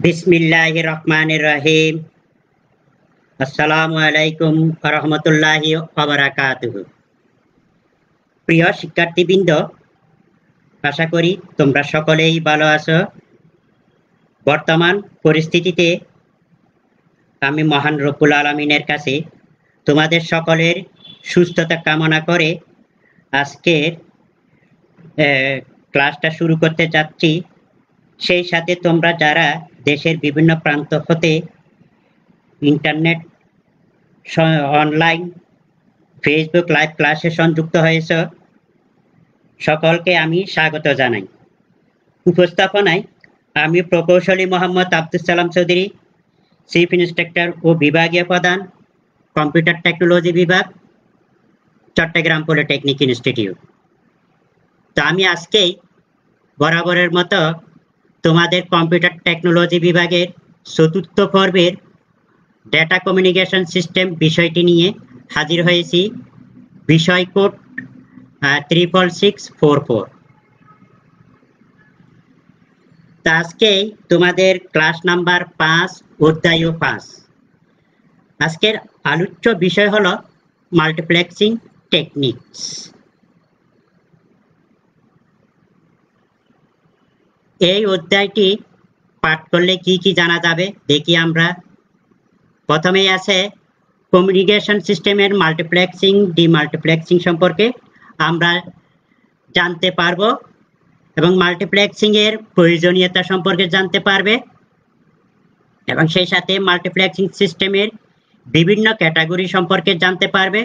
বিসমিল্লাহির রহমানির রহিম। আসসালামু আলাইকুম ওয়া রাহমাতুল্লাহি ওয়া বারাকাতুহু। প্রিয় শিক্ষার্থীবৃন্দ, আশা করি তোমরা সকলেই ভালো আছো। বর্তমান পরিস্থিতিতে আমি মহান রব্বুল আলামিনের কাছে তোমাদের সকলের সুস্থতা কামনা করে আজকের ক্লাসটা শুরু করতে যাচ্ছি। সেই সাথে তোমরা যারা দেশের বিভিন্ন প্রান্ত হতে ইন্টারনেট অনলাইন ফেসবুক লাইভ ক্লাসে সংযুক্ত হয়েছ, সকলকে আমি স্বাগত জানাই। উপস্থাপনায় আমি প্রকৌশলী মোহাম্মদ আব্দুল সালাম চৌধুরী, চিফ ইন্সট্রাক্টর ও বিভাগীয় প্রধান, কম্পিউটার টেকনোলজি বিভাগ, চট্টগ্রাম পলিটেকনিক ইনস্টিটিউট। তো আমি আজকেই বরাবরের মতো তোমাদের কম্পিউটার টেকনোলজি বিভাগের চতুর্থ পর্বের ডেটা কমিউনিকেশন সিস্টেম বিষয়টি নিয়ে হাজির হয়েছি। বিষয় কোড 66644। তা আজকে তোমাদের ক্লাস নাম্বার 5, অধ্যায় 5। আজকের আলোচ্য বিষয় হলো মাল্টিপ্লেক্সিং টেকনিক্স। এই অধ্যায়টি পাঠ করলে কি কি জানা যাবে দেখি আমরা। প্রথমেই আছে কমিউনিকেশন সিস্টেমের মাল্টিপ্লেক্সিং ডিমাল্টিপ্লেক্সিং সম্পর্কে আমরা জানতে পারবো এবং মাল্টিপ্লেক্সিং এর প্রয়োজনীয়তা সম্পর্কে জানতে পারবে এবং সেই সাথে মাল্টিপ্লেক্সিং সিস্টেমের বিভিন্ন ক্যাটাগরি সম্পর্কে জানতে পারবে।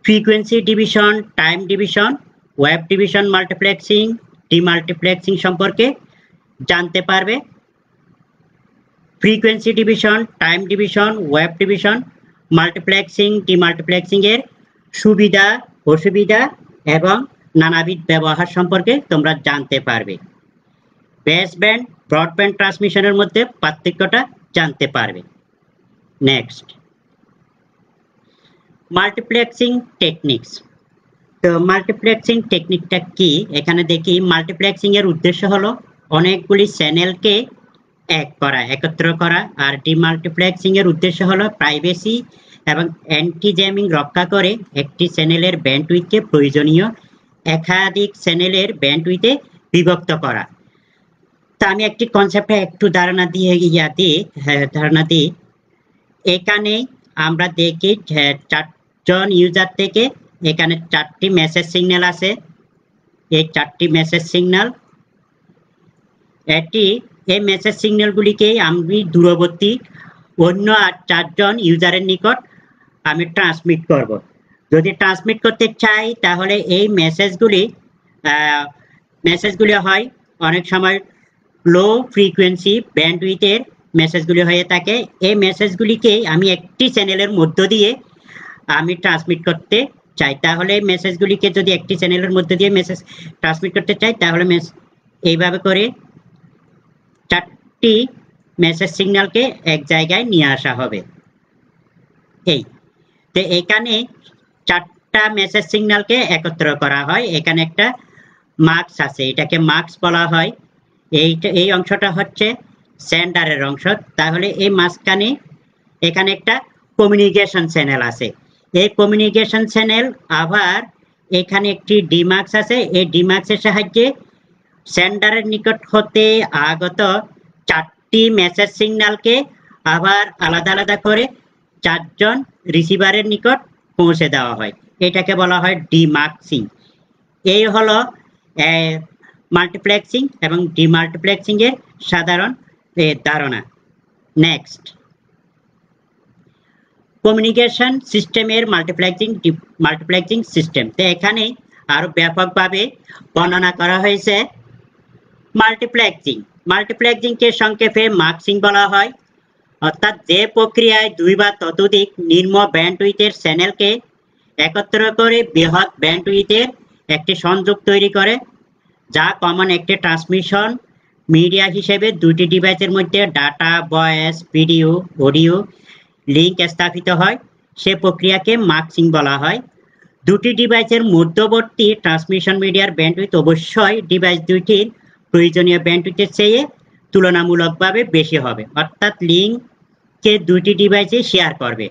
Frequency division, time division, wave division multiplexing, demultiplexing সম্পর্কে জানতে পারবে। Frequency division, time division, wave division, multiplexing, demultiplexing এর সুবিধা, অসুবিধা এবং নানাবিধ ব্যবহার সম্পর্কে তোমরা জানতে পারবে। বেসব্যান্ড, ব্রডব্যান্ড ট্রান্সমিশনের মধ্যে পার্থক্যটা জানতে পারবে। Next, multiplexing techniques. তো মাল্টিপ্লেক্সিং টেকনিকটা কি এখানে দেখি। মাল্টিপ্লেক্সিং এর উদ্দেশ্য হলো অনেকগুলি চ্যানেলকে একত্র করা, আর ডিমাল্টিপ্লেক্সিং এর উদ্দেশ্য হলো প্রাইভেসি এবং অ্যান্টি জ্যামিং রক্ষা করে একটি চ্যানেলের ব্যান্ডউইথকে প্রয়োজনীয় একাধিক চ্যানেলের ব্যান্ডউইথে বিভক্ত করা। তা আমি একটি কনসেপ্টে একটু ধারণা দিই। এখানে আমরা দেখি 4 জন ইউজার থেকে এখানে 4টি মেসেজ সিগন্যাল আছে। এই 4টি মেসেজ সিগন্যাল, এই মেসেজ সিগন্যালগুলিকে আমি দূরবর্তী অন্য 4 জন ইউজারের নিকট আমি ট্রান্সমিট করব। যদি ট্রান্সমিট করতে চাই তাহলে এই মেসেজগুলি হয় অনেক সময় লো ফ্রিকোয়েন্সি ব্যান্ডউইথের মেসেজগুলি হয়ে থাকে। এই মেসেজগুলিকে আমি একটি চ্যানেলের মধ্য দিয়ে আমি ট্রান্সমিট করতে চাই। তাহলে মেসেজগুলিকে যদি একটি চ্যানেলের মধ্যে দিয়ে মেসেজ ট্রান্সমিট করতে চাই তাহলে এইভাবে করে 4টি মেসেজ সিগন্যালকে এক জায়গায় নিয়ে আসা হবে। তো এখানে 4টা মেসেজ সিগন্যালকে একত্র করা হয়। এখানে একটা মার্কস আছে, এটাকে মার্কস বলা হয়। এই অংশটা হচ্ছে সেন্ডারের অংশ। তাহলে এই মাঝখানে এখানে একটা কমিউনিকেশন চ্যানেল আছে। এই কমিউনিকেশন চ্যানেল আবার এখানে একটি ডিমার্কস আছে। এই ডিমার্কসের সাহায্যে সেন্ডারের নিকট হতে আগত 4টি মেসেজ সিগন্যালকে আবার আলাদা আলাদা করে 4 জন রিসিভারের নিকট পৌঁছে দেওয়া হয়। এটাকে বলা হয় ডিমার্কসিং। এই হলো মাল্টিপ্লেক্সিং এবং ডিমাল্টিপ্লেক্সিং এর সাধারণ ধারণা। নেক্সট, কমিউনিকেশন সিস্টেমের মাল্টিপ্লেক্সিং সিস্টেম। তো এখানে আরো ব্যাপকভাবে বর্ণনা করা হয়েছে মাল্টিপ্লেক্সিংকে সংক্ষেপে মার্কসিং বলা হয়। অর্থাৎ যে প্রক্রিয়ায় 2 বা ততোধিক নিম্ন ব্যান্ডউইথের চ্যানেলকে একত্র করে বৃহৎ ব্যান্ডউইথের একটি সংযোগ তৈরি করে, যা কমন একটি ট্রান্সমিশন মিডিয়া হিসেবে 2টি ডিভাইসের মধ্যে data, voice, video, audio link স্থাপিত হয়, সে প্রক্রিয়াকে মার্কসিং বলা হয়। 2টি ডিভাইসের মধ্যবর্তী ট্রান্সমিশন মিডিয়ার ব্যান্ডউইথ অবশ্যই ডিভাইস 2টির প্রয়োজনীয় ব্যান্ডউইথের চেয়ে তুলনামূলকভাবে বেশি হবে, অর্থাৎ লিঙ্ককে দুইটি ডিভাইসে শেয়ার করবে।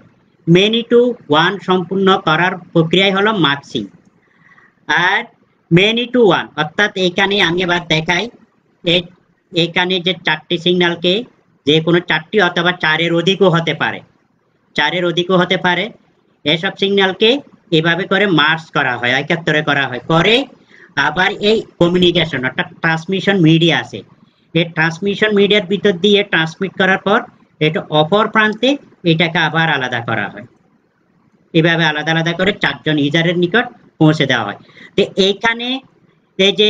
মেনি টু ওয়ান সম্পূর্ণ করার প্রক্রিয়াই হলো masking. Are many two one অর্থাৎ এখানে আমি আবার দেখাই, এখানে যে চারটি সিগন্যালকে যে কোনো চারটি অথবা চারের অধিকও হতে পারে, এসব সিগন্যালকে এভাবে করে মার্জ করা হয়, একাত্তরে করা হয়, করে আবার এই কমিউনিকেশন অর্থাৎ ট্রান্সমিশন মিডিয়া আছে, এই ট্রান্সমিশন মিডিয়ার ভিতর দিয়ে ট্রান্সমিট করার পর এটা অপর প্রান্তে এটাকে আবার আলাদা করা হয়, এভাবে আলাদা আলাদা করে চারজন ইউজারের নিকট পৌঁছে দেওয়া হয়। তো এইখানে এই যে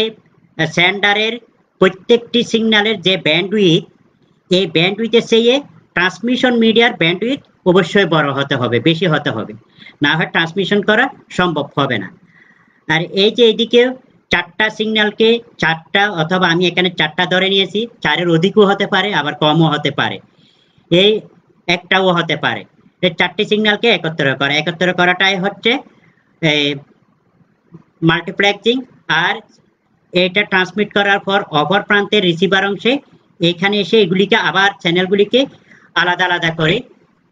সেন্ডারের প্রত্যেকটি সিগন্যালের যে ব্যান্ডউইথ, এই ব্যান্ডউইথের চেয়ে ট্রান্সমিশন মিডিয়ার ব্যান্ডউইথ অবশ্যই বড় হতে হবে, বেশি হতে হবে, না হয় ট্রান্সমিশন করা সম্ভব হবে না। আর এই যে এদিকে চারটা সিগন্যালকে চারটা অথবা আমি এখানে চারটা ধরে নিয়েছি, চারের অধিকও হতে পারে আবার কমও হতে পারে, এই একটাও হতে পারে, এই চারটি সিগন্যালকে একত্র করাটাই হচ্ছে মাল্টিপ্লেক্সিং। আর এটা ট্রান্সমিট করার পর অপর প্রান্তের রিসিভার অংশে এখানে এসে এগুলিকে আবার চ্যানেলগুলিকে আলাদা আলাদা করে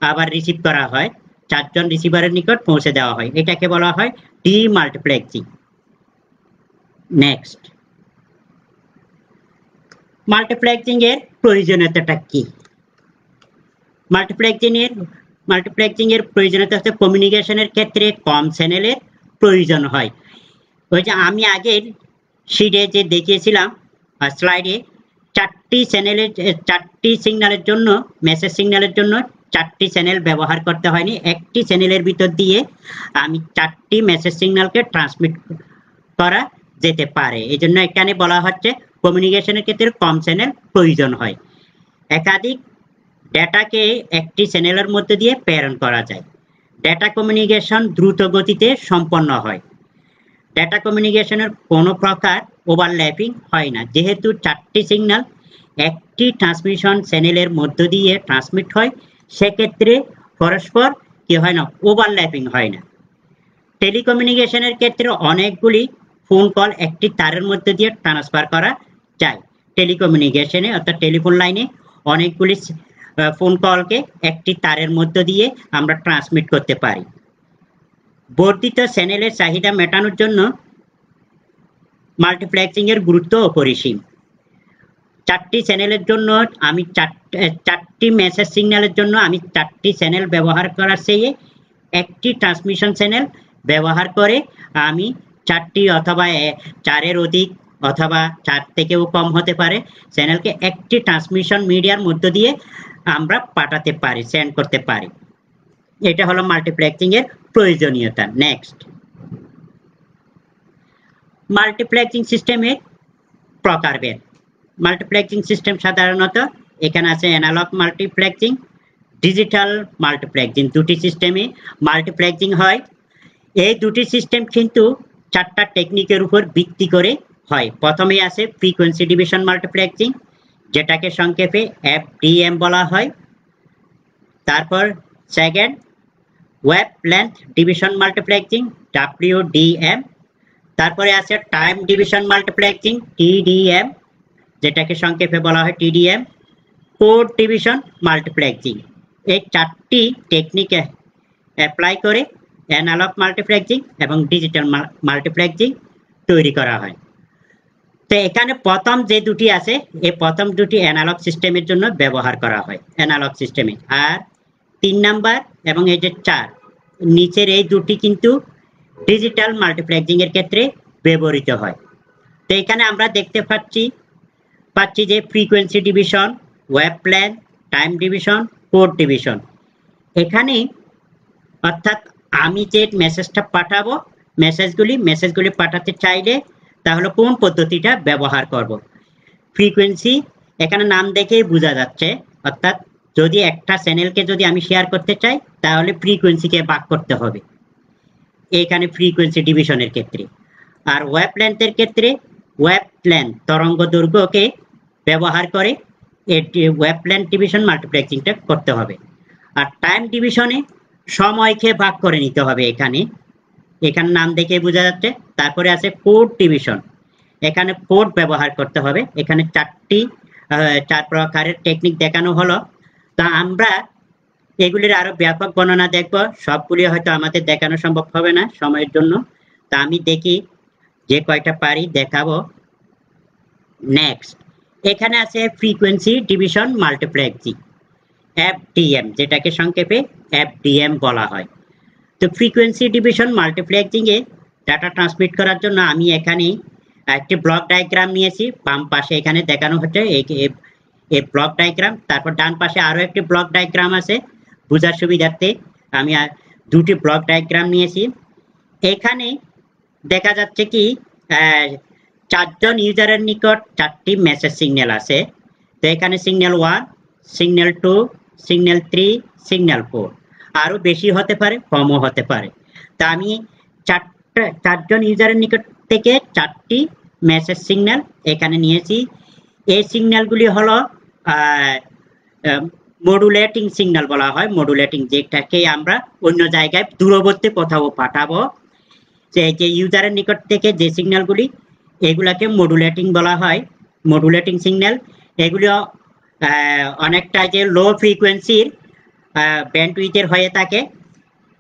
আবার রিসিভ করা হয়, চারজন রিসিভারের নিকট পৌঁছে দেওয়া হয়, এটাকে বলা হয় ডিমাল্টিপ্লেক্সিং। নেক্সট, মাল্টিপ্লেক্সিং এর প্রয়োজনীয়তাটা কি? মাল্টিপ্লেক্সিং এর প্রয়োজনীয়তা হচ্ছে কমিউনিকেশনের ক্ষেত্রে কম চ্যানেলের প্রয়োজন হয়। ওই যে আমি আগের শিটে যে দেখিয়েছিলাম স্লাইডে, চারটি সিগন্যালের জন্য, মেসেজ সিগন্যালের জন্য চারটি চ্যানেল ব্যবহার করতে হয়নি, একটি চ্যানেলের ভিতর দিয়ে আমি চারটি মেসেজ সিগন্যালকে ট্রান্সমিট করা যেতে পারে। এই জন্য এখানে বলা হচ্ছে কমিউনিকেশনের ক্ষেত্রে কম চ্যানেল প্রয়োজন হয়। একাধিক ডেটাকে একটি চ্যানেলের মধ্যে দিয়ে প্রেরণ করা যায়। ডেটা কমিউনিকেশন দ্রুত গতিতে সম্পন্ন হয়। ডেটা কমিউনিকেশনের কোনো প্রকার ওভারল্যাপিং হয় না, যেহেতু চারটি সিগন্যাল একটি ট্রান্সমিশন চ্যানেলের মধ্য দিয়ে ট্রান্সমিট হয়, সেক্ষেত্রে পরস্পর কি হয় না, ওভারল্যাপিং হয় না। টেলিকমিউনিকেশনের ক্ষেত্রে অনেকগুলি ফোন কল একটি তারের মধ্যে দিয়ে ট্রান্সফার করা যায়। টেলিকমিউনিকেশনে অর্থাৎ টেলিফোন লাইনে অনেকগুলি ফোন কলকে একটি তারের মধ্য দিয়ে আমরা ট্রান্সমিট করতে পারি। বর্ধিত চ্যানেলের চাহিদা মেটানোর জন্য মাল্টিপ্লেক্সিং এর গুরুত্ব অপরিসীম। চারটি চ্যানেলের জন্য আমি চারটি মেসেজ সিগন্যালের জন্য আমি চারটি চ্যানেল ব্যবহার করার চেয়ে একটি ট্রান্সমিশন চ্যানেল ব্যবহার করে আমি চারটি অথবা চারের অধিক অথবা চার থেকেও কম হতে পারে চ্যানেলকে একটি ট্রান্সমিশন মিডিয়ার মধ্য দিয়ে আমরা পাঠাতে পারি, সেন্ড করতে পারি। এটা হলো মাল্টিপ্লেক্সিং এর প্রয়োজনীয়তা। নেক্সট, মাল্টিপ্লেক্সিং সিস্টেমের প্রকারভেদ। মাল্টিপ্লেক্সিং সিস্টেম সাধারণত এখানে আছে অ্যানালগ মাল্টিপ্লেক্সিং, ডিজিটাল মাল্টিপ্লেক্সিং, দুটি সিস্টেমে মাল্টিপ্লেক্সিং হয়। এই দুটি সিস্টেম কিন্তু চারটা টেকনিকের উপর ভিত্তি করে হয়। প্রথমে আছে ফ্রিকোয়েন্সি ডিভিশন মাল্টিপ্লেক্সিং, যেটাকে সংক্ষেপে এফডিএম বলা হয়। তারপর second, wavelength division multiplexing, WDM. তারপরে আছে টাইম ডিভিশন মাল্টিপ্লেক্সিং, টিডিএম, যেটাকে সংক্ষেপে বলা হয় টিডিএম। Code division multiplexing. এই চারটি টেকনিকে অ্যাপ্লাই করে অ্যানালগ মাল্টিপ্লেক্সিং এবং ডিজিটাল মাল্টিপ্লেক্সিং তৈরি করা হয়। তো এখানে প্রথম যে দুটি আছে, এই প্রথম দুটি অ্যানালগ সিস্টেমের জন্য ব্যবহার করা হয়, অ্যানালগ সিস্টেমে। আর 3 নাম্বার এবং এই যে 4 নিচের এই দুটি কিন্তু ডিজিটাল মাল্টিপ্লেক্সিং এর ক্ষেত্রে ব্যবহৃত হয়। তো এখানে আমরা দেখতে পাচ্ছি যে frequency division, wave length, time division, code division. এখানে অর্থাৎ আমি যে মেসেজটা পাঠাবো, মেসেজগুলি পাঠাতে চাইলে তাহলে কোন পদ্ধতিটা ব্যবহার করব। ফ্রিকোয়েন্সি এখানে নাম দেখেই বোঝা যাচ্ছে, অর্থাৎ যদি একটা চ্যানেলকে যদি আমি শেয়ার করতে চাই তাহলে ফ্রিকোয়েন্সিকে ভাগ করতে হবে এখানে ফ্রিকোয়েন্সি ডিভিশনের ক্ষেত্রে। আর ওয়েভ লেন্থের ক্ষেত্রে ওয়েভ লেন্থ তরঙ্গ দৈর্ঘ্যকে ব্যবহার করে ওয়েভ লেন্থ ডিভিশন মাল্টিপ্লেক্সিংটা করতে হবে। আর টাইম ডিভিশনে সময়কে ভাগ করে নিতে হবে, এখানে নাম দেখে বোঝা যাচ্ছে। তারপরে আছে কোড ডিভিশন, এখানে কোড ব্যবহার করতে হবে। এখানে 4টি চার প্রকারের টেকনিক দেখানো হলো। তা আমরা এগুলির আরো ব্যাপক বর্ণনা দেখব, সবগুলি হয়তো আমাদের দেখানো সম্ভব হবে না সময়ের জন্য। তা আমি দেখি যে কয়টা পারি দেখাবো। নেক্সট এখানে আছে ফ্রিকোয়েন্সি ডিভিশন মাল্টিপ্লেক্সিং, এফডিএম, যেটাকে সংক্ষেপে এফডিএম বলা হয়। তো ফ্রিকোয়েন্সি ডিভিশন মাল্টিপ্লেক্সিং এ ডাটা ট্রান্সমিট করার জন্য আমি এখানে একটি ব্লক ডায়াগ্রাম নিয়েছি। বাম পাশে এখানে দেখানো হচ্ছে এই ব্লক ডায়াগ্রাম, তারপর ডান পাশে আরো একটি ব্লক ডায়াগ্রাম আছে। বোঝার সুবিধার্থে আমি দুটি ব্লক ডায়াগ্রাম নিয়েছি। এখানে দেখা যাচ্ছে কি চারজন ইউজারের নিকট চারটি মেসেজ সিগন্যাল আছে। তো এখানে সিগন্যাল 1, সিগন্যাল 2, সিগন্যাল 3, সিগন্যাল 4, আরো বেশি হতে পারে, কমও হতে পারে। তা আমি চারজন ইউজারের নিকট থেকে চারটি মেসেজ সিগন্যাল এখানে নিয়েছি। এই সিগন্যালগুলি হলো মডুলেটিং সিগন্যাল বলা হয়। মডুলেটিং, যেটাকে আমরা অন্য জায়গায় দূরবর্তী কোথাও পাঠাবো, যে ইউজারের নিকট থেকে যে সিগন্যালগুলি, এগুলাকে মডুলেটিং বলা হয়, মডুলেটিং সিগন্যাল। এগুলো অনেকটা যে লো ফ্রিকোয়েন্সির ব্যান্ডউইথের হয়ে থাকে।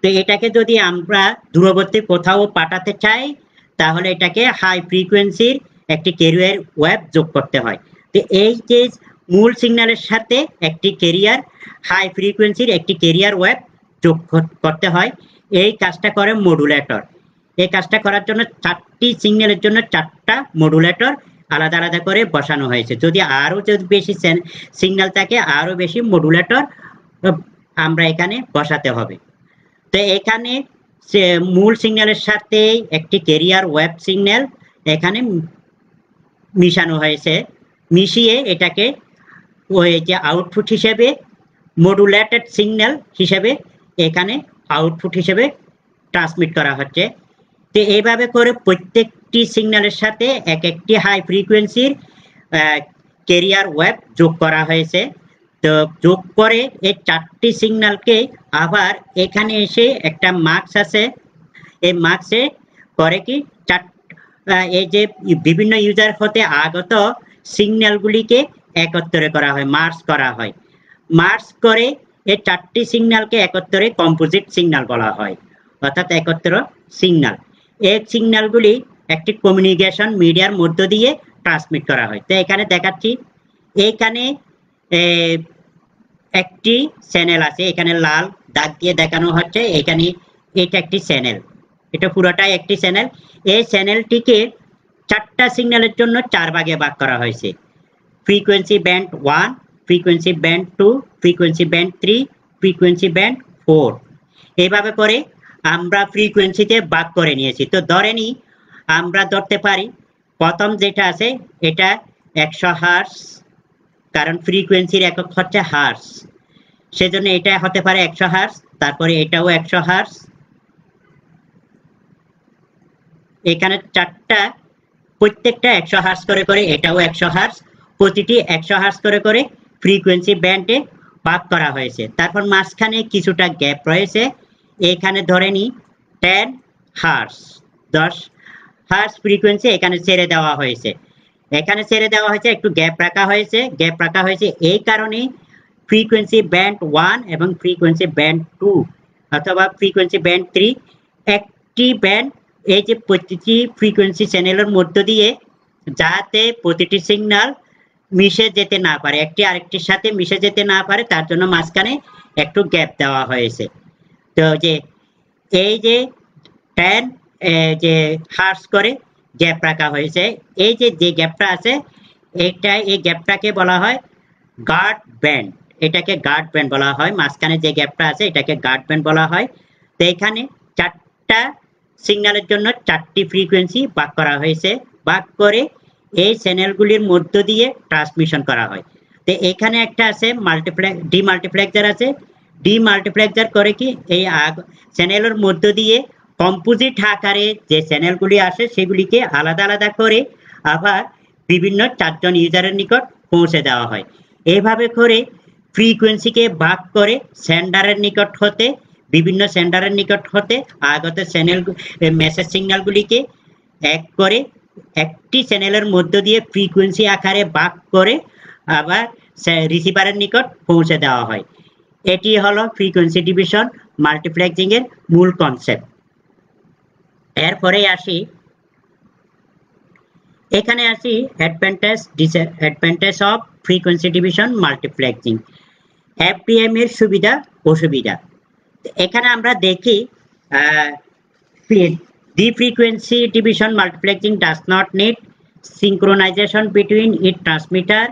তো এটাকে যদি আমরা দূরবর্তী কোথাও পাঠাতে চাই, তাহলে এটাকে হাই ফ্রিকোয়েন্সির একটি ক্যারিয়ার ওয়েভ যোগ করতে হয়। তো এই যে মূল সিগন্যালের সাথে একটি ক্যারিয়ার, হাই ফ্রিকোয়েন্সির একটি ক্যারিয়ার ওয়েভ যোগ করতে হয়। এই কাজটা করে মডুলেটর। এই কাজটা করার জন্য চারটি সিগন্যালের জন্য চারটা মডুলেটর আলাদা আলাদা করে বসানো হয়েছে। যদি বেশি সিগন্যাল থাকে, আরো বেশি মডুলেটর আমরা এখানে বসাতে হবে। তো এখানে মূল সিগন্যালের সাথে একটি ক্যারিয়ার ওয়েভ সিগন্যাল এখানে মিশানো হয়েছে। মিশিয়ে এটাকে ওই যে আউটপুট হিসেবে মডুলেটেড সিগন্যাল হিসেবে এখানে আউটপুট হিসেবে ট্রান্সমিট করা হচ্ছে। তো এইভাবে করে প্রত্যেকটি সিগন্যালের সাথে এক একটি হাই ফ্রিকোয়েন্সির ক্যারিয়ার ওয়েভ যোগ করা হয়েছে। তো যোগ করে এই চারটি সিগন্যালকে আবার এখানে এসে একটা মার্কস আছে, এই মার্কসে করে কি এই যে বিভিন্ন ইউজার হতে আগত সিগন্যালগুলিকে একত্রে করা হয়, মার্জ করা হয়। মার্জ করে এই চারটি সিগন্যালকে একত্রে কম্পোজিট সিগন্যাল বলা হয়, অর্থাৎ একত্র সিগন্যাল। এই সিগন্যালগুলি একটি কমিউনিকেশন মিডিয়ার মধ্য দিয়ে ট্রান্সমিট করা হয়। তো এখানে দেখাচ্ছি, এখানে একটি চ্যানেল আছে, এখানে লাল দাগ দিয়ে দেখানো হচ্ছে। এখানে এটা একটি চ্যানেল, এটা পুরোটাই একটি চ্যানেল। এই চ্যানেলটিকে চারটা সিগন্যালের জন্য চার ভাগে ভাগ করা হয়েছে: frequency band 1, frequency band 2, frequency band 3, frequency band 4। এইভাবে করে আমরা ফ্রিকোয়েন্সিতে ভাগ করে নিয়েছি। তো ধরে নিই, আমরা ধরতে পারি প্রথম যেটা আছে এটা 100 হার্টজ, কারণ ফ্রিকোয়েন্সির একক হচ্ছে হার্টজ, সেজন্য এটা হতে পারে 100 হার্টজ। তারপরে এটাও 100 হার্টজ। এখানে চারটা, প্রত্যেকটা 100 হার্টজ করে করে, এটাও 100 হার্টজ, প্রতিটি 100 হার্টজ করে করে ফ্রিকোয়েন্সি ব্যান্ডে ভাগ করা হয়েছে। তারপর মাঝখানে কিছুটা গ্যাপ রয়েছে, এখানে ধরে নিই 10 হার্টজ, 10 হার্টজ ফ্রিকোয়েন্সি এখানে ছেড়ে দেওয়া হয়েছে। এখানে ছেড়ে দেওয়া হয়েছে, একটু গ্যাপ রাখা হয়েছে। গ্যাপ রাখা হয়েছে এই কারণে ফ্রিকোয়েন্সি ব্যান্ড 1 এবং ফ্রিকোয়েন্সি ব্যান্ড 2 অথবা ফ্রিকোয়েন্সি ব্যান্ড 3 একটি ব্যান্ড, এই যে প্রতিটি ফ্রিকোয়েন্সি চ্যানেলের মধ্য দিয়ে যাতে প্রতিটি সিগন্যাল মিশে যেতে না পারে, একটি আরেকটির সাথে মিশে যেতে না পারে, তার জন্য মাঝখানে একটু গ্যাপ দেওয়া হয়েছে। তো যে এই যে 10 যে হার্টজ করে গ্যাপ রাখা হয়েছে, এই যে গ্যাপটা আছে, এই গ্যাপটাকে বলা হয় গার্ড ব্যান্ড। এটাকে গার্ড ব্যান্ড বলা হয়। মাঝখানে যে গ্যাপটা আছে এটাকে গার্ড ব্যান্ড বলা হয়। তো এখানে চারটা সিগন্যালের জন্য চারটি ফ্রিকোয়েন্সি ভাগ করা হয়েছে, ভাগ করে এই চ্যানেলগুলির মধ্য দিয়ে ট্রান্সমিশন করা হয়। তো এখানে একটা আছে ডিমাল্টিপ্লেক্সার আছে। ডিমাল্টিপ্লেক্সার করে কি, এই চ্যানেলের মধ্য দিয়ে কম্পোজিট আকারে যে চ্যানেলগুলি আসে সেগুলিকে আলাদা আলাদা করে আবার বিভিন্ন চারজন ইউজারের নিকট পৌঁছে দেওয়া হয়। এইভাবে করে ফ্রিকোয়েন্সিকে ভাগ করে সেন্ডারের নিকট হতে, বিভিন্ন সেন্ডারের নিকট হতে আগত চ্যানেল মেসেজ সিগন্যালগুলিকে এক করে একটি চ্যানেলের মধ্য দিয়ে ফ্রিকোয়েন্সি আকারে ভাগ করে আবার রিসিভারের নিকট পৌঁছে দেওয়া হয়। এটি হলো ফ্রিকোয়েন্সি ডিভিশন মাল্টিপ্লেক্সিং এর মূল কনসেপ্ট। এরপরে আসি এখানে আসি advantage disadvantage of frequency division multiplexing, FDM এর সুবিধা অসুবিধা। এখানে আমরা দেখি the frequency division multiplexing does not need synchronization between its transmitter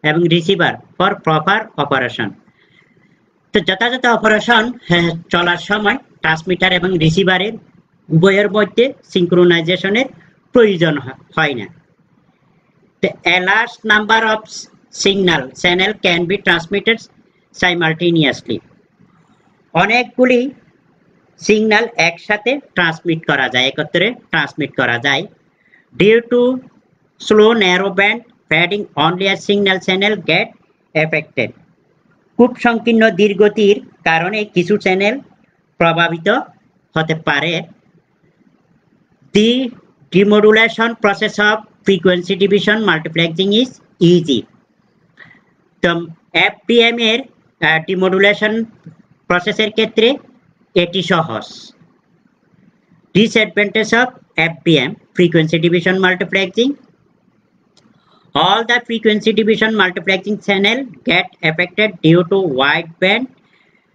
এবং রিসিভার ফর প্রপার অপারেশন। তো যথাযথ অপারেশন চলার সময় ট্রান্সমিটার এবং রিসিভারের উভয়ের মধ্যে সিঙ্ক্রোনাইজেশনের প্রয়োজন হয় না। A large number of signal channel can be transmitted simultaneously. অনেকগুলি সিগন্যাল একসাথে ট্রান্সমিট করা যায়, একত্রে ট্রান্সমিট করা যায়। Due to slow narrow band fading only a signal channel get affected. খুব সংকীর্ণ দীর্ঘতির কারণে কিছু চ্যানেল প্রভাবিত হতে পারে। The demodulation process of frequency division multiplexing is easy. তো এফডিএম এর ডিমodulation প্রসেসের ক্ষেত্রে এটি সহজ। Disadvantage of FDM frequency division multiplexing: all the frequency division multiplexing channel get affected due to wideband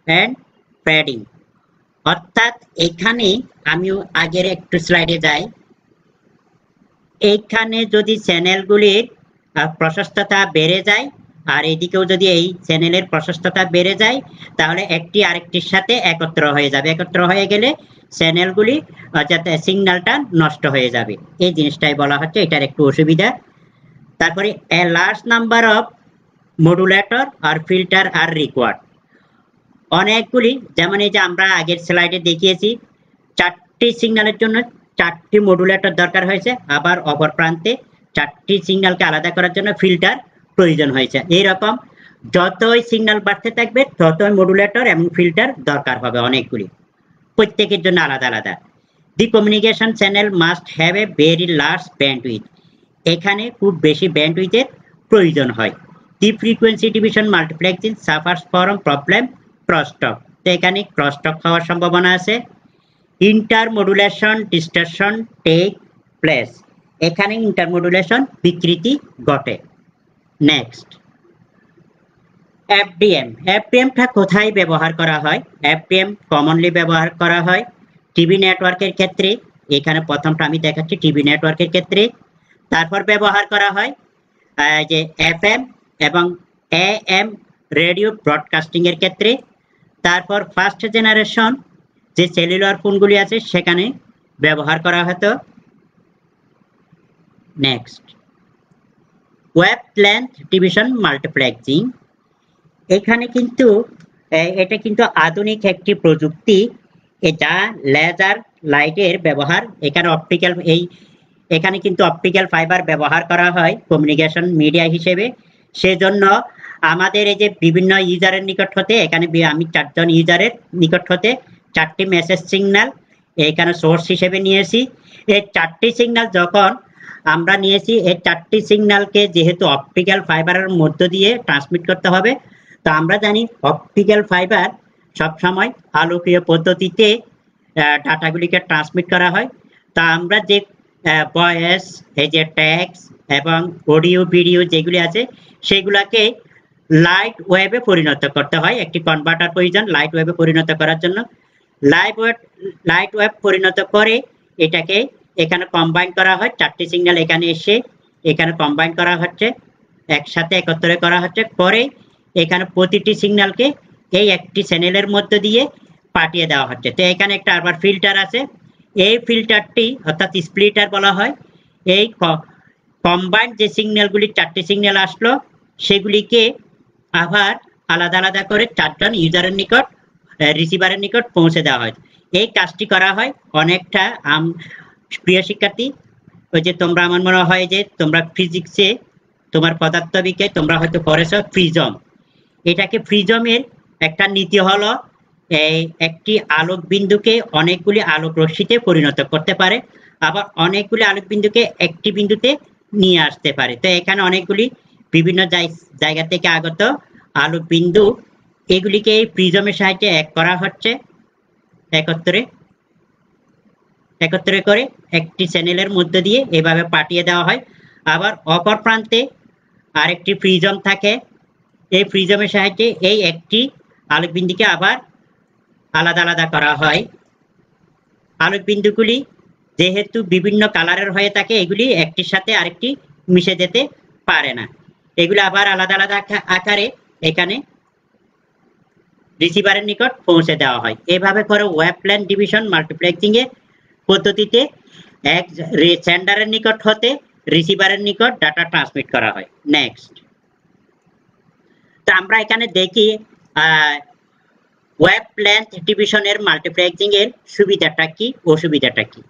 and padding. অর্থাৎ এখানে আমি আগের একটু স্লাইডে যাই, এইখানে যদি চ্যানেলগুলির প্রশস্ততা বেড়ে যায় আর এদিকেও যদি এই চ্যানেলের প্রশস্ততা বেড়ে যায় তাহলে একটি আরেকটির সাথে একত্র হয়ে যাবে, একত্র হয়ে গেলে চ্যানেলগুলি যাতে সিগন্যালটা নষ্ট হয়ে যাবে, এই জিনিসটাই বলা হচ্ছে, এটার একটু অসুবিধা। তারপরে a large number of modulator or filter are required. অনেকগুলি, যেমন এই যে আমরা আগের স্লাইডে দেখিয়েছি 4টি সিগন্যালের জন্য 4টি মডুলেটর দরকার হয়েছে, আবার অপর প্রান্তে 4টি সিগন্যালকে আলাদা করার জন্য ফিল্টার প্রয়োজন হয়েছে। এইরকম যতই সিগন্যাল বাড়তে থাকবে ততই মডুলেটর এবং ফিল্টার দরকার হবে অনেকগুলি, প্রত্যেকের জন্য আলাদা আলাদা। The communication channel must have a very large bandwidth, এখানে খুব বেশি ব্যান্ডউইথের প্রয়োজন হয়। The frequency division multiplexing suffers from problem crosstalk, তো এখানে ক্রসটক হওয়ার সম্ভাবনা আছে। ইন্টারমডুলেশন ডিস্টরশন টেক প্লেস, এখানে ইন্টারমডুলেশন বিকৃতি ঘটে। নেক্সট এফডিএম, এফডিএমটা কোথায় ব্যবহার করা হয়? এফডিএম কমনলি ব্যবহার করা হয় টিভি নেটওয়ার্কের ক্ষেত্রে, এখানে প্রথমটা আমি দেখাচ্ছি টিভি নেটওয়ার্কের ক্ষেত্রে। তারপর ব্যবহার করা হয় যে এফএম এবং এএম রেডিও ব্রডকাস্টিং এর ক্ষেত্রে। তারপর ফার্স্ট জেনারেশন যে সেলুলার ফোনগুলি আছে সেখানে ব্যবহার করা হতো। Next wave length division multiplexing, এখানে কিন্তু এটা কিন্তু আধুনিক একটি প্রযুক্তি, যা লেজার লাইটের ব্যবহার, এখানে অপটিক্যাল এখানে কিন্তু অপটিক্যাল ফাইবার ব্যবহার করা হয় কমিউনিকেশন মিডিয়া হিসেবে। সেজন্য আমাদের এই যে বিভিন্ন ইউজারের নিকট হতে, এখানে আমি 4 জন ইউজারের নিকট হতে 4টি মেসেজ সিগন্যাল এখানে সোর্স হিসেবে নিয়েছি। এই 4টি সিগন্যাল যখন আমরা নিয়েছি, এই 4টি সিগন্যালকে যেহেতু অপটিক্যাল ফাইবারের মধ্য দিয়ে ট্রান্সমিট করতে হবে, তো আমরা জানি অপটিক্যাল ফাইবার সবসময় আলোকীয় পদ্ধতিতে ডাটাগুলিকে ট্রান্সমিট করা হয়। তা আমরা যে ভয়েস, এই যে টেক্সট এবং অডিও ভিডিও যেগুলি আছে সেগুলাকে লাইট ওয়েভে পরিণত করতে হয়, একটি কনভার্টার প্রয়োজন লাইট ওয়েভে পরিণত করার জন্য। লাইট ওয়েভ পরিণত করে এটাকে এখানে কম্বাইন করা হয়, 4টি সিগন্যাল এখানে এসে এখানে কম্বাইন করা হচ্ছে, একসাথে একত্রে করা হচ্ছে, পরে এখানে প্রতিটি সিগন্যালকে এই একটি চ্যানেলের মধ্য দিয়ে পাঠিয়ে দেওয়া হচ্ছে। তো এখানে একটা আবার ফিল্টার আছে, এই ফিল্টারটি অর্থাৎ স্প্লিটার বলা হয়। এই কম্বাইন যে সিগন্যালগুলি 4টি সিগন্যাল আসলো সেগুলিকে আবার আলাদা আলাদা করে 4 জন ইউজারের নিকট রিসিভারের নিকট পৌঁছে দেওয়া হয়। এই কাজটি করা হয় অনেকটা প্রিয় শিক্ষার্থী, ওই যে তোমরা আমার মনে হয় যে তোমরা ফিজিক্সে তোমার পদার্থবিজ্ঞানে তোমরা হয়তো পড়েছো প্রিজম, এটাকে প্রিজমের একটা নীতি হলো একটি আলোক বিন্দুকে অনেকগুলি আলোক রশ্মিতে পরিণত করতে পারে, আবার অনেকগুলি আলোক বিন্দুকে একটি বিন্দুতে নিয়ে আসতে পারে। তো এখানে অনেকগুলি বিভিন্ন জায়গা থেকে আগত আলোক বিন্দু এগুলিকে এই প্রিজমের সাহায্যে এক করা হচ্ছে, একত্রে করে একটি চ্যানেলের মধ্য দিয়ে এভাবে পাঠিয়ে দেওয়া হয়। আবার অপর প্রান্তে আরেকটি প্রিজম থাকে, এই প্রিজমের সাহায্যে এই একটি আলোক বিন্দুকে আবার আলাদা আলাদা করা হয়। আলোক বিন্দুগুলি যেহেতু বিভিন্ন কালারের হয়ে থাকে, এগুলি একটির সাথে আরেকটি মিশে যেতে পারে না, এগুলো আবার আলাদা আলাদা আকারে এখানে রিসিভারের নিকট পৌঁছে দেওয়া হয়। এভাবে করে ওয়েভলেন্থ ডিভিশন মাল্টিপ্লেক্সিং এর পদ্ধতিতে এক সেন্ডারের নিকট হতে রিসিভারের নিকট ডাটা ট্রান্সমিট করা হয়। নেক্সট, তো আমরা এখানে দেখি ওয়েভলেন্থ ডিভিশনের মাল্টিপ্লেক্সিং এর সুবিধাটা কি, অসুবিধাটা কি।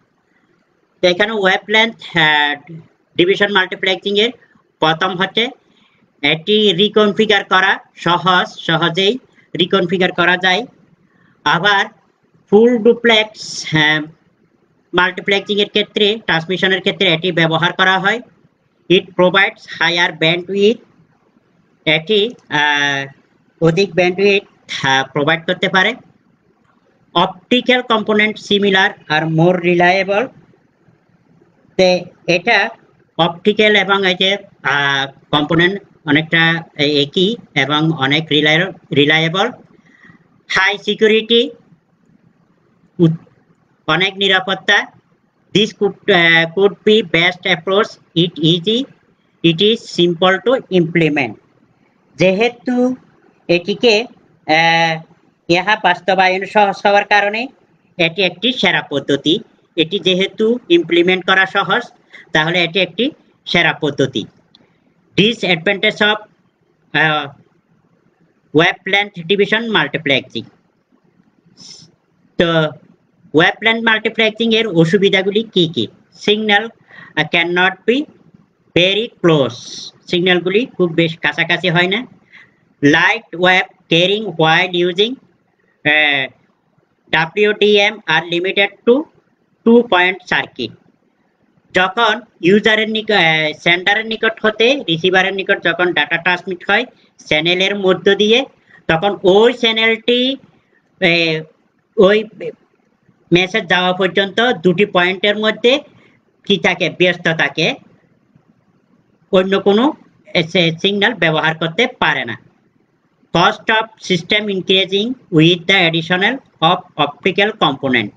তো এখানে ওয়েভলেন্থ ডিভিশন মাল্টিপ্লেক্সিং এর প্রথম হচ্ছে এটি রিকনফিগার করা সহজেই রিকনফিগার করা যায়। আবার ফুল ডুপ্লেক্স মাল্টিপ্লেক্সিং এর ক্ষেত্রে, ট্রান্সমিশনের ক্ষেত্রে এটি ব্যবহার করা হয়। ইট প্রোভাইডস হায়ার ব্যান্ডউইথ, এটি অধিক ব্যান্ডউইথ প্রোভাইড করতে পারে। অপটিক্যাল কম্পোনেন্ট সিমিলার আর মোর রিলায়েবল, এটা অপটিক্যাল এবং এই যে কম্পোনেন্ট অনেকটা একই এবং অনেক রিলায়েবল। হাই সিকিউরিটি, অনেক নিরাপত্তা। This could be best approach, it is simple to implement. যেহেতু এটিকে ইহা বাস্তবায়ন সহজ হওয়ার কারণে এটি একটি সেরা পদ্ধতি। এটি যেহেতু ইমপ্লিমেন্ট করা সহজ, তাহলে এটি একটি সেরা পদ্ধতি। Disadvantage of wavelength division multiplexing. তো ওয়েভলেন্থ মাল্টিপ্লেক্সিং এর অসুবিধাগুলি কি কি? Signal can not be very close, সিগন্যালগুলি খুব বেশ কাছাকাছি হয় না। Light wave carrying while using WDM are limited to 2 point circuit. যখন ইউজারের সেন্ডারের নিকট হতে রিসিভারের নিকট যখন ডাটা ট্রান্সমিট হয় চ্যানেলের মধ্য দিয়ে, তখন ওই চ্যানেলটি ওই মেসেজ যাওয়া পর্যন্ত দুটি পয়েন্টের মধ্যে কি থাকে, ব্যস্ত থাকে, অন্য কোনো সিগন্যাল ব্যবহার করতে পারে না। Cost of system increasing with the additional of optical component.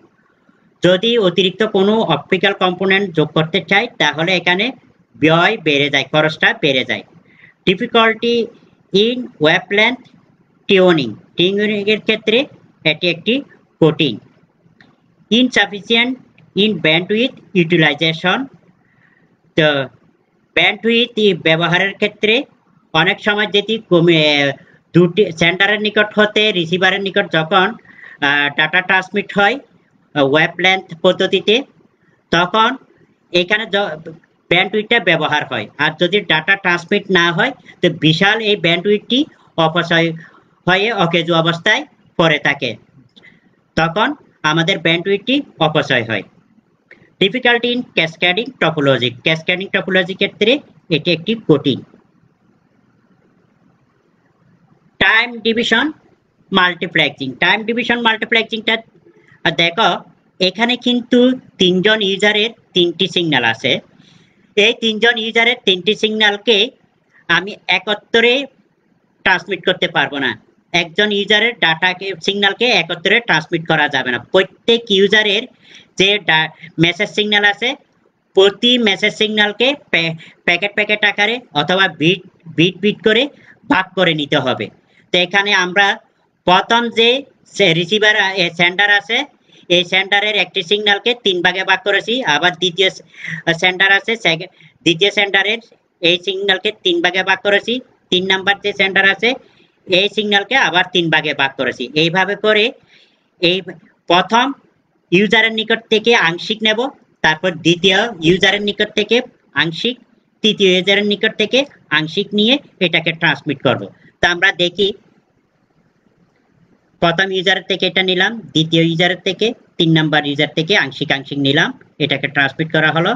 যদি অতিরিক্ত কোনো অপটিক্যাল কম্পোনেন্ট যোগ করতে চাই তাহলে এখানে ব্যয় বেড়ে যায়, খরচটা বেড়ে যায়। ডিফিকাল্টি ইন ওয়েভলেন্থ টিউনিং এর ক্ষেত্রে এটি একটি কঠিন। Insufficient in bandwidth utilization. তো ব্যান্ডউইথ ব্যবহারের ক্ষেত্রে অনেক সময় যদি দুটি সেন্ডারের নিকট হতে রিসিভারের নিকট যখন ডাটা ট্রান্সমিট হয় ওয়েভলেন্থ পদ্ধতিতে, তখন এখানে ব্যান্ডউইথটা ব্যবহার হয়। আর যদি ডাটা ট্রান্সমিট না হয় তো বিশাল এই ব্যান্ডউইথটি অপচয় হয়ে অকেজো অবস্থায় পড়ে থাকে, তখন আমাদের ব্যান্ডউইথটি অপচয় হয়। Difficulty in cascading topology, cascading topology ক্ষেত্রে এটি একটি কঠিন। Time division multiplexing, time division মাল্টিপ্লেক্সিংটা দেখো এখানে কিন্তু তিনজন ইউজারের তিনটি সিগন্যাল আছে। এই তিনজন ইউজারের তিনটি সিগন্যালকে আমি একত্রে ট্রান্সমিট করতে পারবো না। একজন ইউজারের ডাটাকে সিগন্যালকে একত্রে ট্রান্সমিট করা যাবে না। প্রত্যেক ইউজারের যে মেসেজ সিগন্যাল আছে, প্রতি মেসেজ সিগন্যালকে প্যাকেট আকারে অথবা বিট করে ভাগ করে নিতে হবে। তো এখানে আমরা প্রথম যে রিসিভার সেন্ডার আছে, এই সেন্ডারের একটি সিগন্যালকে 3 ভাগে ভাগ করেছি। আবার দ্বিতীয় সেন্ডার আছে, দ্বিতীয় সেন্ডারের এই সিগন্যালকে 3 ভাগে ভাগ করেছি। 3 নাম্বার যে সেন্ডার আছে এই সিগন্যালকে আবার 3 ভাগে ভাগ করেছি। এইভাবে করে এই প্রথম ইউজারের নিকট থেকে আংশিক নেব, তারপর দ্বিতীয় ইউজারের নিকট থেকে আংশিক, তৃতীয় ইউজারের নিকট থেকে আংশিক নিয়ে এটাকে ট্রান্সমিট করব। তো আমরা দেখি, প্রথম ইউজারের থেকে এটা নিলাম, দ্বিতীয় ইউজারের থেকে, 3 নাম্বার ইউজার থেকে আংশিক নিলাম, এটাকে ট্রান্সমিট করা হলো।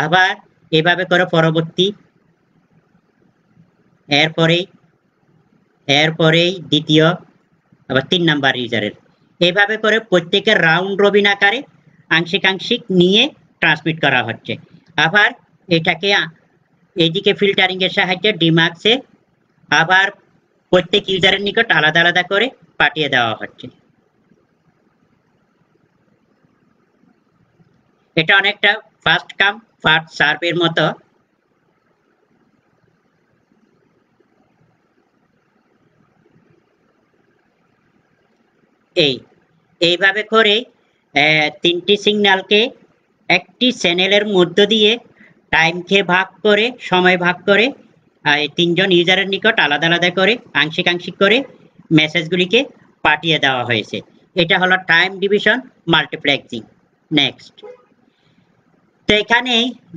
আবার এভাবে করে পরবর্তী এরপরেই দ্বিতীয়, আবার 3 নাম্বার ইউজারের। এইভাবে করে প্রত্যেকের রাউন্ড রবিন আকারে আংশিক নিয়ে ট্রান্সমিট করা হচ্ছে। আবার এটাকে এইদিকে ফিল্টারিং এর সাহায্যে ডিমার্কসে আবার প্রত্যেক ইউজারের নিকট আলাদা আলাদা করে পাঠিয়ে দেওয়া হচ্ছে। এটা অনেকটা ফার্স্ট কাম ফার্স্ট সার্ভের মতো। এইভাবে করে 3টি সিগন্যালকে একটি চ্যানেলের মধ্য দিয়ে টাইমকে ভাগ করে, সময় ভাগ করে 3জন ইউজারের নিকট আলাদা আলাদা করে আংশিক করে মেসেজগুলিকে পাঠিয়ে দেওয়া হয়েছে। এটা হলো টাইম ডিভিশন মাল্টিপ্লেক্সিং। নেক্সট, তো এখানে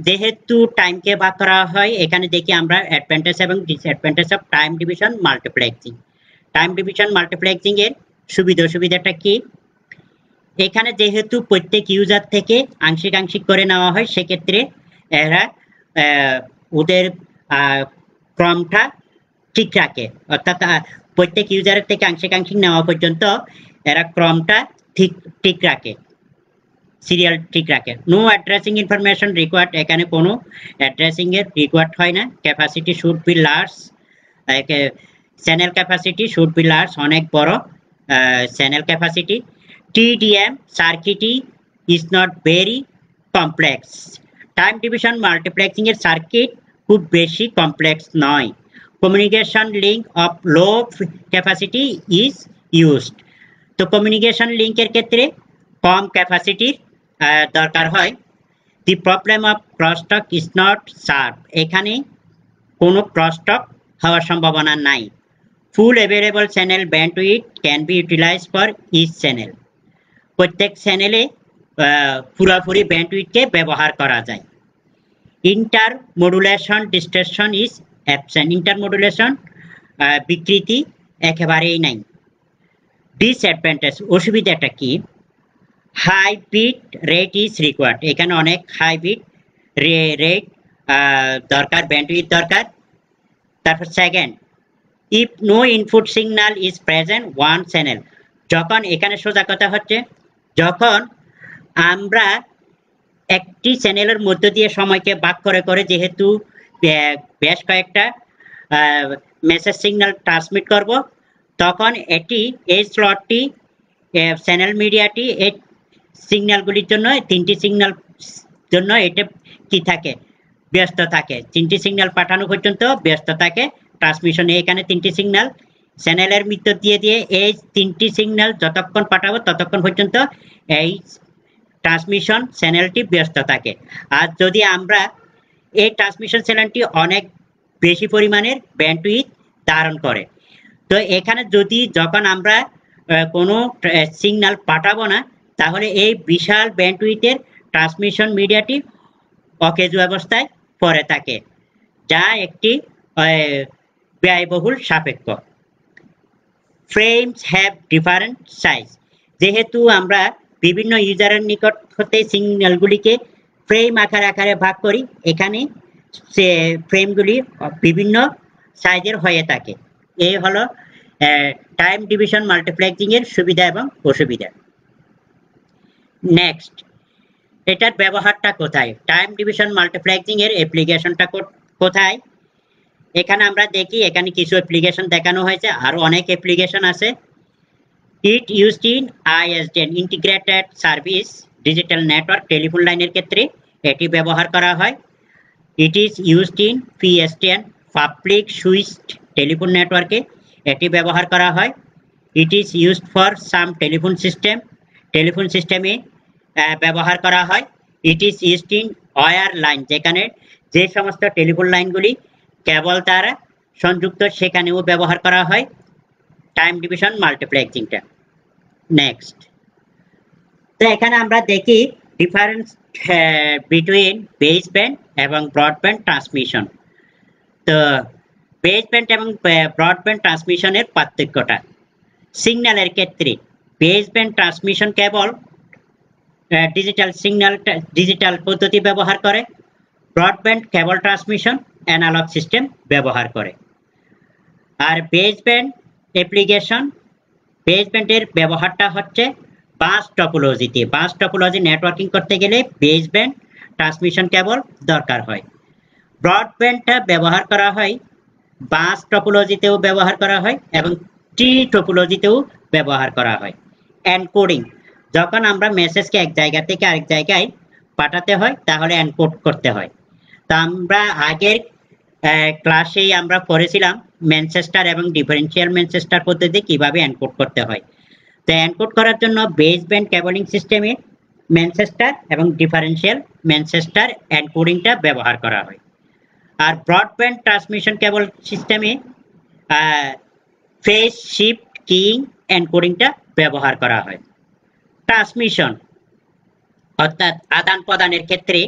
যেহেতু টাইমকে ভাগ করা হয়, এখানে দেখি আমরা অ্যাডভান্টেজ এবং disadvantage of time division multiplexing. Time division multiplexing এর সুবিধাটা কি? এখানে যেহেতু প্রত্যেক ইউজার থেকে আংশিক করে নেওয়া হয়, সেক্ষেত্রে এরা ওদের ক্রমটা ঠিক রাখে, অর্থাৎ প্রত্যেক ইউজারের থেকে আংশিক নেওয়া পর্যন্ত এরা ক্রমটা ঠিক রাখে, সিরিয়াল ঠিক রাখে। নো অ্যাড্রেসিং ইনফরমেশন রিকোয়ার্ড, এখানে কোনো অ্যাড্রেসিং এর রিকোয়ার্ড হয় না। Capacity should be large, channel capacity should be large, অনেক বড় চ্যানেল ক্যাপাসিটি। TDM সার্কিটই is not very complex. Time division multiplexing এর সার্কিট খুব বেশি কমপ্লেক্স নয়। Communication link of low capacity is used. তো কমিউনিকেশন লিঙ্কের ক্ষেত্রে কম ক্যাপাসিটির দরকার হয়। The problem of crosstalk is not serve, এখানে কোনো ক্রসটক হওয়ার সম্ভাবনা নাই। Full available channel bandwidth can be utilized for each channel, প্রত্যেক চ্যানেলে পুরোপুরি ব্যান্ডউইথকে ব্যবহার করা যায়। Intermodulation distortion is absent, intermodulation বিকৃতি একেবারেই নাই। ডিসঅ্যাডভান্টেজ, অসুবিধাটা কি? High bit rate is required, এখানে অনেক হাই বিট রেট দরকার, ব্যান্ডউইথ দরকার। তারপর second, if no input signal is present one channel, যখন এখানে সোজা কথা হচ্ছে, যখন আমরা একটি চ্যানেলের মধ্য দিয়ে সময়কে ভাগ করে যেহেতু বেশ কয়েকটা মেসেজ সিগন্যাল ট্রান্সমিট করব, তখন এই স্লটটি চ্যানেল মিডিয়াটি এই সিগন্যালগুলির জন্য, 3টি সিগন্যাল জন্য এটা কি থাকে, ব্যস্ত থাকে। 3টি সিগন্যাল পাঠানো পর্যন্ত ব্যস্ত থাকে ট্রান্সমিশনে। এখানে 3টি সিগন্যাল চ্যানেলের মধ্য দিয়ে এই 3টি সিগন্যাল যতক্ষণ পাঠাবো ততক্ষণ পর্যন্ত এই ট্রান্সমিশন চ্যানেলটি ব্যস্ত থাকে। আর যদি আমরা এই ট্রান্সমিশন চ্যানেলটি অনেক বেশি পরিমাণের ব্যান্ডউইথ ধারণ করে, তো এখানে যখন আমরা কোনো সিগন্যাল পাঠাবো না, তাহলে এই বিশাল ব্যান্ডউইথের ট্রান্সমিশন মিডিয়াটি অকেজো অবস্থায় পড়ে থাকে, যা একটি ব্যয়বহুল সাপেক্ষ। ফ্রেমস হ্যাভ ডিফারেন্ট সাইজ, যেহেতু আমরা বিভিন্ন ইউজারের নিকট হতে সিগন্যালগুলিকে ফ্রেম আকারে ভাগ করি, এখানে ফ্রেমগুলি বিভিন্ন সাইজের হয়ে থাকে। এই হলো টাইম ডিভিশন মাল্টিপ্লেক্সিং এর সুবিধা এবং অসুবিধা। নেক্সট, এটার ব্যবহারটা কোথায়? টাইম ডিভিশন মাল্টিপ্লেক্সিং এর অ্যাপ্লিকেশনটা কোথায়? এখানে আমরা দেখি, এখানে কিছু অ্যাপ্লিকেশন দেখানো হয়েছে, আরো অনেক অ্যাপ্লিকেশন আছে। It used in ISDN integrated service digital network, telephone লাইনের ক্ষেত্রে এটি ব্যবহার করা হয়। It is used in PSTN public switched telephone নেটওয়ার্কে এটি ব্যবহার করা হয়। It is used for some telephone সিস্টেমে ব্যবহার করা হয়। It is used in wire line, যেখানে যে সমস্ত টেলিফোন লাইনগুলি কেবল দ্বারা সংযুক্ত, সেখানেও ব্যবহার করা হয় টাইম ডিভিশন মাল্টিপ্লেক্সিংটা। নেক্সট, তো এখানে আমরা দেখি ডিফারেন্স বিটুইন বেস ব্যান্ড এবং ব্রডব্যান্ড ট্রান্সমিশন। তো বেস ব্যান্ড এবং ব্রডব্যান্ড ট্রান্সমিশনের পার্থক্যটা, সিগন্যালের ক্ষেত্রে বেস ব্যান্ড ট্রান্সমিশন কেবল ডিজিটাল পদ্ধতি ব্যবহার করে, ব্রডব্যান্ড কেবল ট্রান্সমিশন অ্যানালগ সিস্টেম ব্যবহার করে। আর বেসব্যান্ড অ্যাপ্লিকেশন, বেসব্যান্ডের ব্যবহারটা হচ্ছে বাস টপোলজিতে। বাস টপোলজি নেটওয়ার্কিং করতে গেলে বেসব্যান্ড ট্রান্সমিশন কেবল দরকার হয়। ব্রডব্যান্ডটা ব্যবহার করা হয় বাস টপোলজিতেও ব্যবহার করা হয় এবং টি টপোলজিতেও ব্যবহার করা হয়। এনকোডিং, যখন আমরা মেসেজকে এক জায়গা থেকে আরেক জায়গায় পাঠাতে হয় তাহলে এনকোড করতে হয়। তা আমরা আগের ক্লাসেই আমরা পড়েছিলাম ম্যানচেস্টার এবং ডিফারেন্সিয়াল ম্যানচেস্টার পদ্ধতি কিভাবে এনকোড করতে হয়। তো এনকোড করার জন্য বেসব্যান্ড কেবলিং সিস্টেমে ম্যানচেস্টার এবং ডিফারেন্সিয়াল ম্যানচেস্টার এনকোডিংটা ব্যবহার করা হয়। আর ব্রডব্যান্ড ট্রান্সমিশন কেবল সিস্টেমে ফেজ শিফট কিইং এনকোডিংটা ব্যবহার করা হয়। ট্রান্সমিশন অর্থাৎ আদান প্রদানের ক্ষেত্রে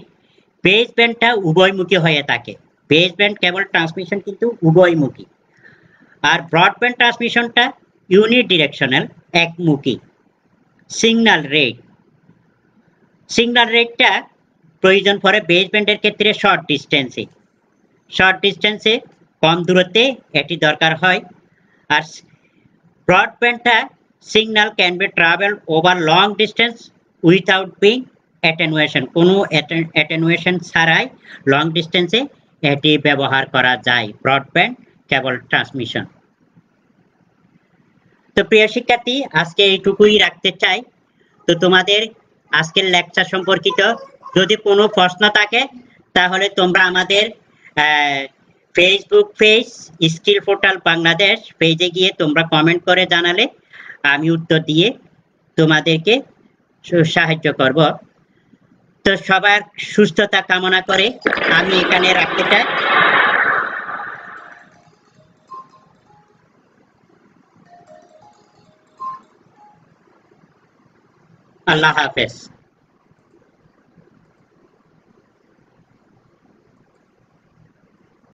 বেসব্যান্ডটা উভয়মুখী হয়ে থাকে। বেসব্যান্ড কেবল ট্রান্সমিশন কিন্তু উভয়মুখী। আর ব্রডব্যান্ড ট্রান্সমিশনটা ইউনিডিরেকশনাল, একমুখী। সিগন্যাল রেট, সিগন্যাল রেটটা প্রয়োজন পড়ে বেসব্যান্ডের ক্ষেত্রে শর্ট ডিস্টেন্সে কম দূরত্বে এটি দরকার হয়। আর ব্রডব্যান্ডটা signal can be travel over long distance without being attenuation, কোনো অ্যাটেনুয়েশন ছাড়াই লং ডিস্টেন্সে এটি ব্যবহার করা যায় ব্রডব্যান্ড কেবল ট্রান্সমিশন। তো প্রিয় শিক্ষার্থী, আজকে এইটুকুই রাখতে চাই। তো তোমাদের আজকের লেকচার সম্পর্কিত যদি কোনো প্রশ্ন থাকে তাহলে তোমরা আমাদের Facebook page skill portal Bangladesh পেজে গিয়ে তোমরা কমেন্ট করে জানালে আমি উত্তর দিয়ে তোমাদেরকে সাহায্য করব। তো সবার সুস্থতা কামনা করে আমি এখানে রাখতে চাই। আল্লাহ হাফেজ।